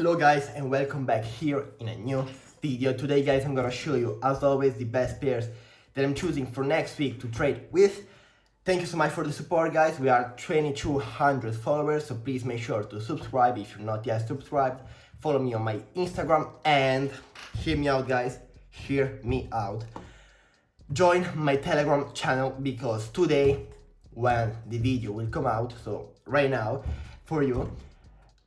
Hello guys and welcome back here in a new video. Today guys I'm gonna show you as always the best pairs that I'm choosing for next week to trade with. Thank you so much for the support guys. We are 2200 followers, so please make sure to subscribe if you're not yet subscribed. Follow me on my Instagram and hear me out guys, hear me out. Join my Telegram channel because today when the video will come out, so right now for you,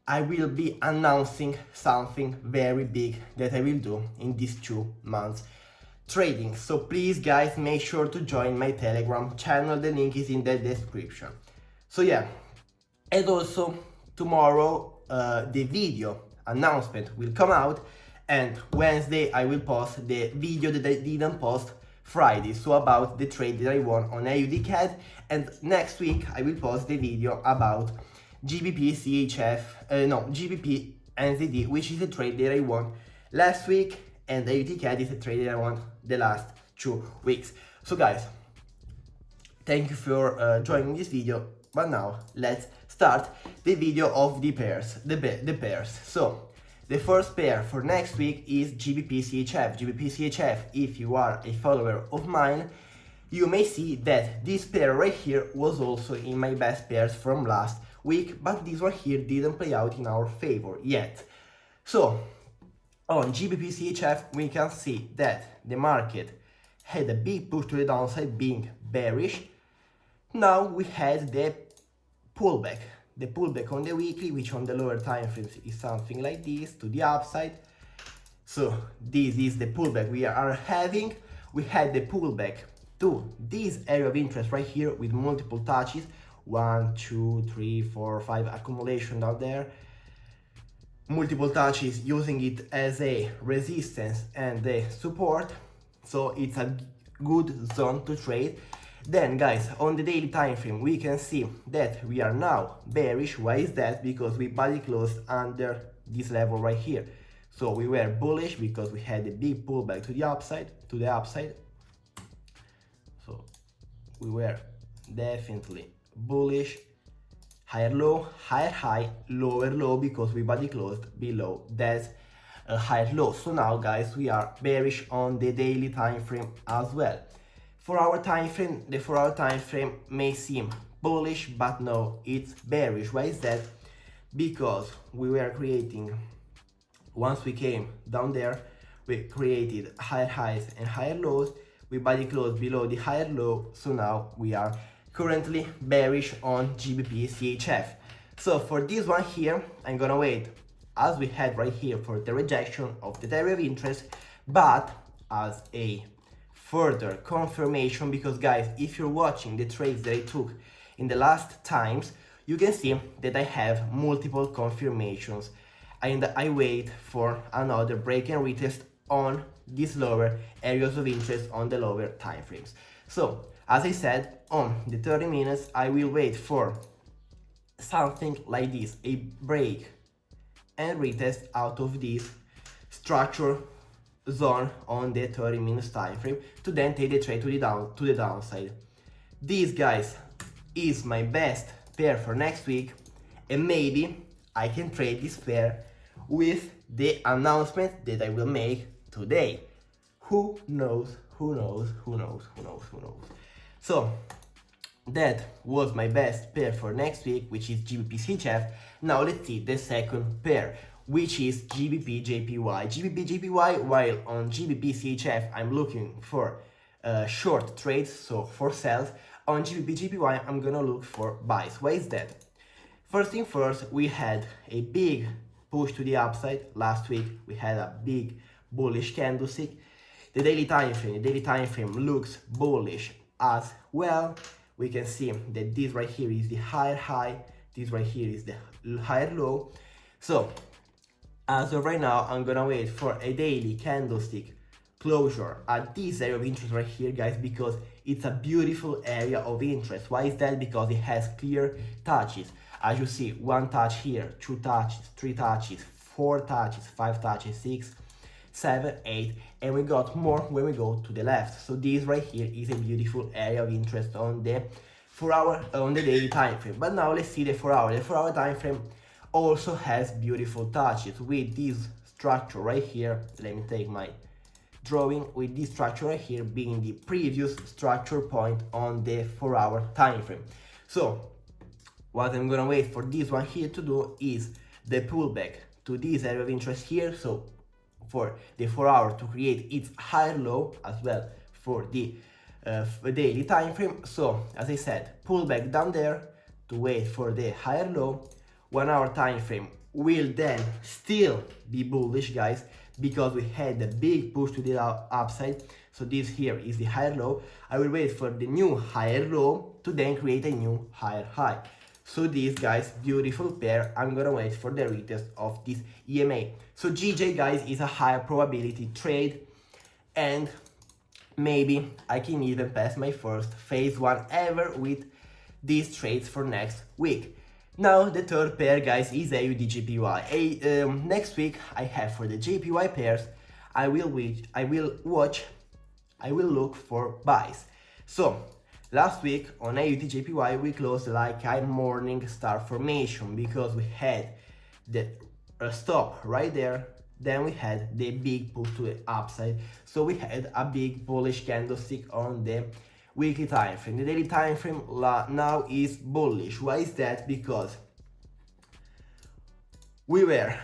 I will be announcing something very big that I will do in these 2 months trading. So please guys make sure to join my Telegram channel, the link is in the description. So yeah, and also tomorrow the video announcement will come out, and Wednesday I will post the video that I didn't post Friday, so about the trade that I won on AUDJPY, and next week I will post the video about GBPCHF, GBP which is a trade that I won last week, and AUDJPY is a trade that I won the last 2 weeks. So guys, thank you for joining this video, but now let's start the video of the pairs, the pairs. So the first pair for next week is GBPCHF. GBPCHF, if you are a follower of mine, you may see that this pair right here was also in my best pairs from last week, but this one here didn't play out in our favor yet. So on GBPCHF we can see that the market had a big push to the downside, being bearish. Now we had the pullback on the weekly, which on the lower time frames is something like this to the upside. So this is the pullback we are having. We had the pullback to this area of interest right here with multiple touches, 1, 2, 3, 4, 5 accumulation down there, multiple touches, using it as a resistance and a support, so it's a good zone to trade. Then guys, on the daily time frame we can see that we are now bearish. Why is that? Because we body closed under this level right here. So we were bullish because we had a big pullback to the upside, so we were definitely bullish. Higher low, higher high, lower low, because we body closed below that higher low. So now guys, we are bearish on the daily time frame as well. For our time frame, the 4 hour time frame may seem bullish, but no, it's bearish. Why is that? Because we were creating, once we came down there, we created higher highs and higher lows. We body closed below the higher low, so now we are currently bearish on GBPCHF. So for this one here, I'm gonna wait, as we had right here, for the rejection of the area of interest, but as a further confirmation, because guys, if you're watching the trades that I took in the last times, you can see that I have multiple confirmations, and I wait for another break and retest on these lower areas of interest on the lower time frames. So as I said, on the 30 minutes I will wait for something like this, a break and retest out of this structure zone on the 30 minutes time frame to then take the trade to the downside. This guys is my best pair for next week, and maybe I can trade this pair with the announcement that I will make today. Who knows? So that was my best pair for next week, which is GBPCHF. Now let's see the second pair, which is GBPJPY. GBPJPY, while on GBPCHF I'm looking for short trades, so for sales. On GBPJPY I'm gonna look for buys. Why is that? First thing first, we had a big push to the upside last week. We had a big bullish candlestick. The daily time frame looks bullish as well. We can see that this right here is the higher high, this right here is the higher low. So as of right now, I'm gonna wait for a daily candlestick closure at this area of interest right here, guys, because it's a beautiful area of interest. Why is that? Because it has clear touches. As you see, 1 touch here, 2 touches, 3 touches, 4 touches, 5 touches, 6, 7, 8, and we got more when we go to the left. So this right here is a beautiful area of interest on the 4 hour, on the daily time frame. But now let's see the 4 hour. The 4 hour time frame also has beautiful touches with this structure right here. Let me take my drawing, with this structure right here being the previous structure point on the 4-hour time frame. So what I'm gonna wait for this one here to do is the pullback to this area of interest here, so for the 4-hour to create its higher low as well for the daily time frame. So as I said, pullback down there to wait for the higher low. 1-hour time frame will then still be bullish, guys, because we had a big push to the upside. So this here is the higher low. I will wait for the new higher low to then create a new higher high. So this, guys, beautiful pair. I'm gonna wait for the retest of this EMA. So GJ, guys, is a higher probability trade, and maybe I can even pass my first phase 1 ever with these trades for next week. Now the third pair, guys, is AUDJPY. Next week I have for the JPY pairs, I will look for buys. So last week on AUDJPY we closed like a morning star formation because we had the stop right there, then we had the big push to the upside, so we had a big bullish candlestick on the weekly time frame. The daily time frame now is bullish. Why is that? Because we were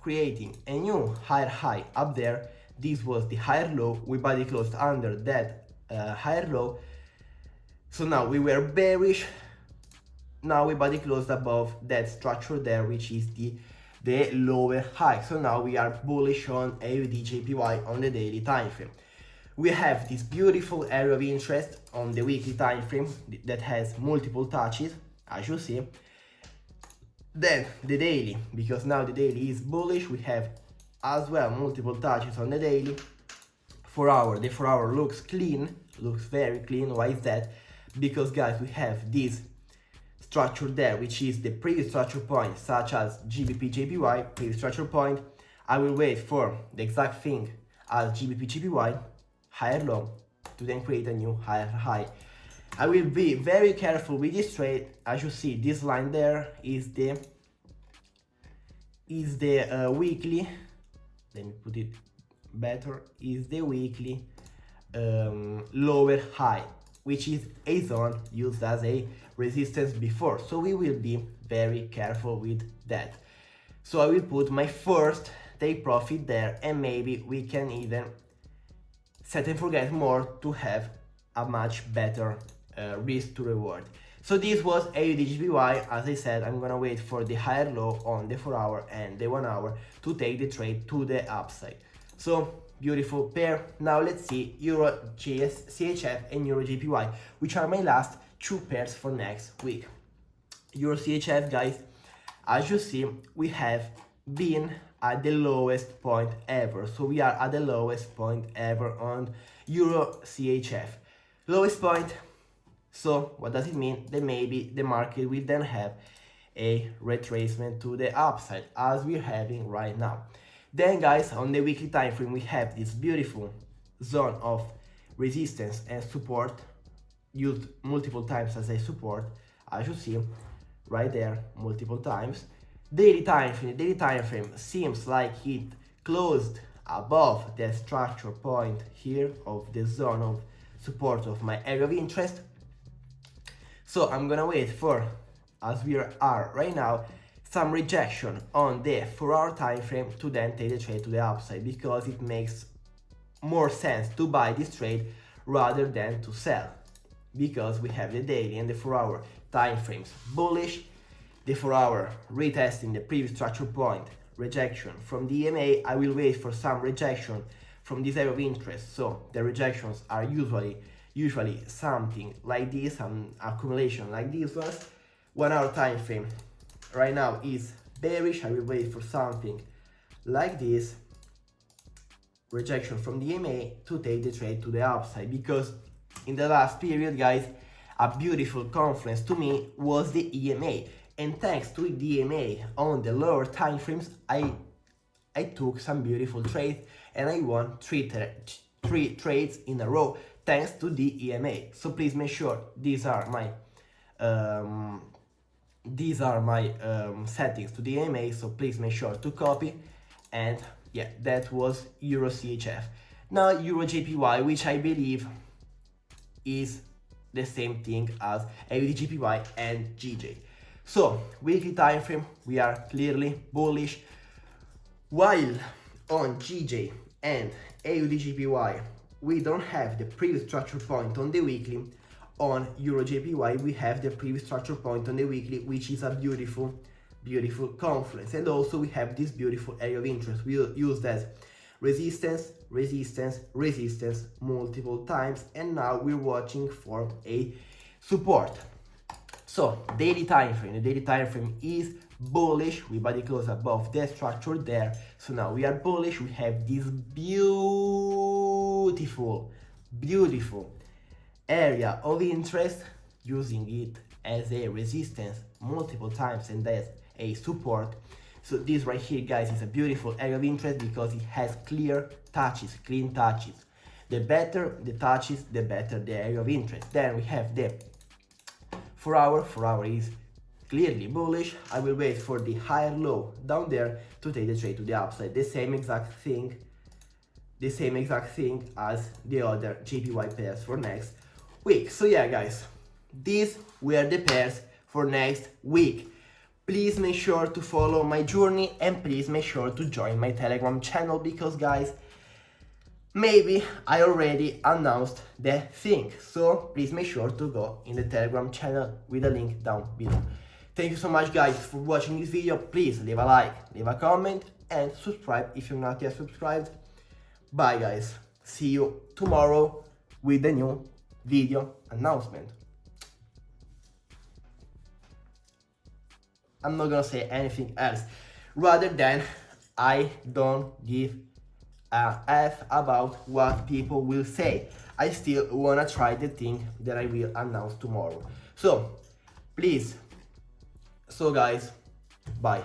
creating a new higher high up there. This was the higher low. We body closed under that higher low. So now we were bearish. Now we body closed above that structure there, which is the lower high. So now we are bullish on AUDJPY on the daily time frame. We have this beautiful area of interest on the weekly time frame that has multiple touches, as you see. Then the daily, because now the daily is bullish, we have as well multiple touches on the daily. 4-hour, the 4-hour looks clean, looks very clean. Why is that? Because, guys, we have this structure there, which is the previous structure point, such as GBPJPY, previous structure point. I will wait for the exact thing as GBPJPY, higher low, to then create a new higher high. I will be very careful with this trade. As you see, this line there is the weekly. Let me put it better. Is the weekly lower high, which is a zone used as a resistance before. So we will be very careful with that. So I will put my first take profit there, and maybe we can even set and forget more to have a much better risk to reward. So this was AUDJPY. As I said, I'm gonna wait for the higher low on the 4-hour and the 1-hour to take the trade to the upside. So beautiful pair. Now let's see EURCHF and EURJPY, which are my last two pairs for next week. EURCHF, guys, as you see, we have been at the lowest point ever. So we are at the lowest point ever on EURCHF. Lowest point. So what does it mean? That maybe the market will then have a retracement to the upside, as we're having right now. Then, guys, on the weekly time frame, we have this beautiful zone of resistance and support, used multiple times as a support, as you see right there, multiple times. Daily time frame seems like it closed above the structure point here of the zone of support of my area of interest. So I'm gonna wait for, as we are right now, some rejection on the 4-hour time frame to then take the trade to the upside, because it makes more sense to buy this trade rather than to sell, because we have the daily and the 4-hour time frames bullish. The 4-hour retesting the previous structure point, rejection from the EMA. I will wait for some rejection from this area of interest. So the rejections are usually something like this, some accumulation like this ones. 1-hour time frame right now is bearish. I will wait for something like this, rejection from the EMA, to take the trade to the upside, because in the last period, guys, a beautiful conference to me was the EMA, and thanks to the EMA on the lower time frames, I took some beautiful trades, and I won three trades in a row thanks to the EMA. So please make sure these are my these are my settings to the EMA, so please make sure to copy. And yeah, that was EURCHF. Now EURJPY, which I believe is the same thing as AUDJPY and GJ. So weekly time frame, we are clearly bullish, while on GJ and AUDJPY we don't have the previous structure point on the weekly. On EURJPY we have the previous structure point on the weekly, which is a beautiful confluence, and also we have this beautiful area of interest. We use as resistance, resistance, resistance multiple times, and now we're watching for a support. So daily time frame, the daily time frame is bullish. We body close above the structure there, so now we are bullish. We have this beautiful area of interest, using it as a resistance multiple times and as a support. So this right here, guys, is a beautiful area of interest because it has clear touches, clean touches. The better the touches, the better the area of interest. Then we have the 4 hour. 4 hour is clearly bullish. I will wait for the higher low down there to take the trade to the upside. The same exact thing as the other JPY pairs for next week. So yeah, guys, these were the pairs for next week. Please make sure to follow my journey, and please make sure to join my Telegram channel, because guys, maybe I already announced the thing. So please make sure to go in the Telegram channel with the link down below. Thank you so much, guys, for watching this video. Please leave a like, leave a comment, and subscribe if you're not yet subscribed. Bye, guys. See you tomorrow with the new video announcement. I'm not gonna say anything else rather than I don't give a F about what people will say. I still wanna try the thing that I will announce tomorrow. So please, guys, bye.